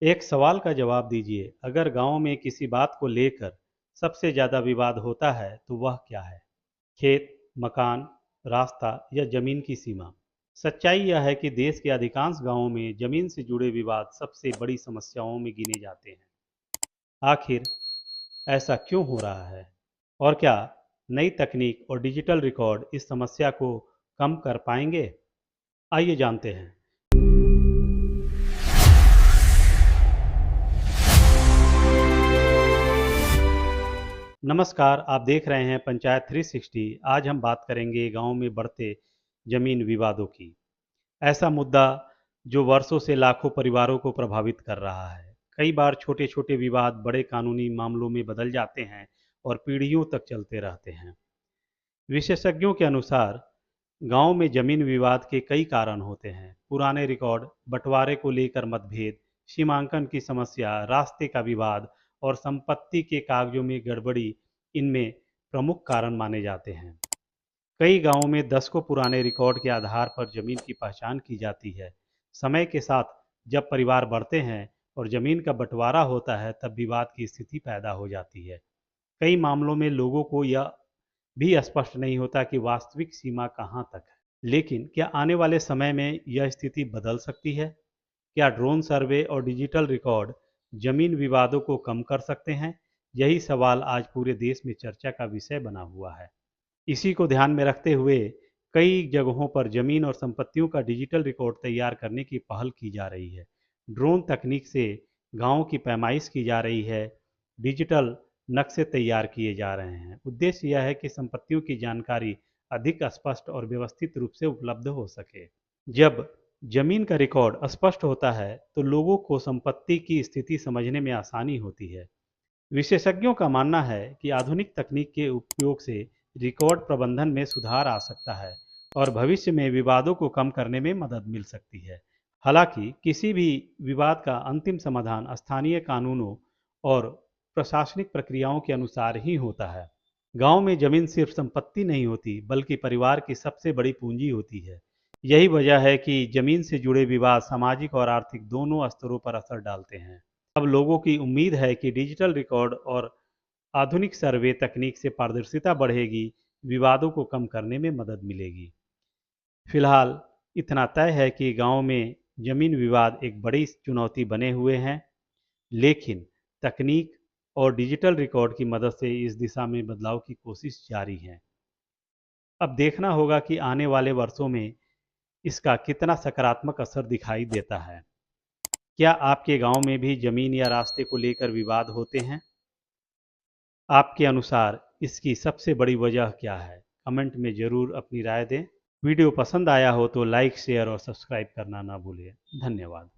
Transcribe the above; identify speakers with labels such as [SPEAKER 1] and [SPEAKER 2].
[SPEAKER 1] एक सवाल का जवाब दीजिए, अगर गांव में किसी बात को लेकर सबसे ज्यादा विवाद होता है तो वह क्या है? खेत, मकान, रास्ता या जमीन की सीमा? सच्चाई यह है कि देश के अधिकांश गांवों में जमीन से जुड़े विवाद सबसे बड़ी समस्याओं में गिने जाते हैं। आखिर ऐसा क्यों हो रहा है? और क्या नई तकनीक और डिजिटल रिकॉर्ड इस समस्या को कम कर पाएंगे? आइए जानते हैं। नमस्कार, आप देख रहे हैं पंचायत 360। आज हम बात करेंगे गांव में बढ़ते जमीन विवादों की। ऐसा मुद्दा जो वर्षों से लाखों परिवारों को प्रभावित कर रहा है। कई बार छोटे छोटे विवाद बड़े कानूनी मामलों में बदल जाते हैं और पीढ़ियों तक चलते रहते हैं। विशेषज्ञों के अनुसार गांव में जमीन विवाद के कई कारण होते हैं। पुराने रिकॉर्ड, बंटवारे को लेकर मतभेद, सीमांकन की समस्या, रास्ते का विवाद और संपत्ति के कागजों में गड़बड़ी इनमें प्रमुख कारण माने जाते हैं। कई गांवों में दशकों पुराने रिकॉर्ड के आधार पर जमीन की पहचान की जाती है। समय के साथ जब परिवार बढ़ते हैं और जमीन का बंटवारा होता है, तब विवाद की स्थिति पैदा हो जाती है। कई मामलों में लोगों को यह भी स्पष्ट नहीं होता कि वास्तविक सीमा कहां तक है। लेकिन क्या आने वाले समय में यह स्थिति बदल सकती है? क्या ड्रोन सर्वे और डिजिटल रिकॉर्ड जमीन विवादों को कम कर सकते हैं? यही सवाल आज पूरे देश में चर्चा का विषय बना हुआ है। इसी को ध्यान में रखते हुए कई जगहों पर जमीन और संपत्तियों का डिजिटल रिकॉर्ड तैयार करने की पहल की जा रही है। ड्रोन तकनीक से गांवों की पैमाइश की जा रही है, डिजिटल नक्शे तैयार किए जा रहे हैं। उद्देश्य यह है कि संपत्तियों की जानकारी अधिक स्पष्ट और व्यवस्थित रूप से उपलब्ध हो सके। जब जमीन का रिकॉर्ड स्पष्ट होता है तो लोगों को संपत्ति की स्थिति समझने में आसानी होती है। विशेषज्ञों का मानना है कि आधुनिक तकनीक के उपयोग से रिकॉर्ड प्रबंधन में सुधार आ सकता है और भविष्य में विवादों को कम करने में मदद मिल सकती है। हालांकि किसी भी विवाद का अंतिम समाधान स्थानीय कानूनों और प्रशासनिक प्रक्रियाओं के अनुसार ही होता है। गांव में जमीन सिर्फ संपत्ति नहीं होती, बल्कि परिवार की सबसे बड़ी पूंजी होती है। यही वजह है कि जमीन से जुड़े विवाद सामाजिक और आर्थिक दोनों स्तरों पर असर डालते हैं। अब लोगों की उम्मीद है कि डिजिटल रिकॉर्ड और आधुनिक सर्वे तकनीक से पारदर्शिता बढ़ेगी, विवादों को कम करने में मदद मिलेगी। फिलहाल इतना तय है कि गांव में जमीन विवाद एक बड़ी चुनौती बने हुए हैं, लेकिन तकनीक और डिजिटल रिकॉर्ड की मदद से इस दिशा में बदलाव की कोशिश जारी है। अब देखना होगा कि आने वाले वर्षों में इसका कितना सकारात्मक असर दिखाई देता है। क्या आपके गांव में भी जमीन या रास्ते को लेकर विवाद होते हैं? आपके अनुसार इसकी सबसे बड़ी वजह क्या है? कमेंट में ज़रूर अपनी राय दें। वीडियो पसंद आया हो तो लाइक, शेयर और सब्सक्राइब करना ना भूलें। धन्यवाद।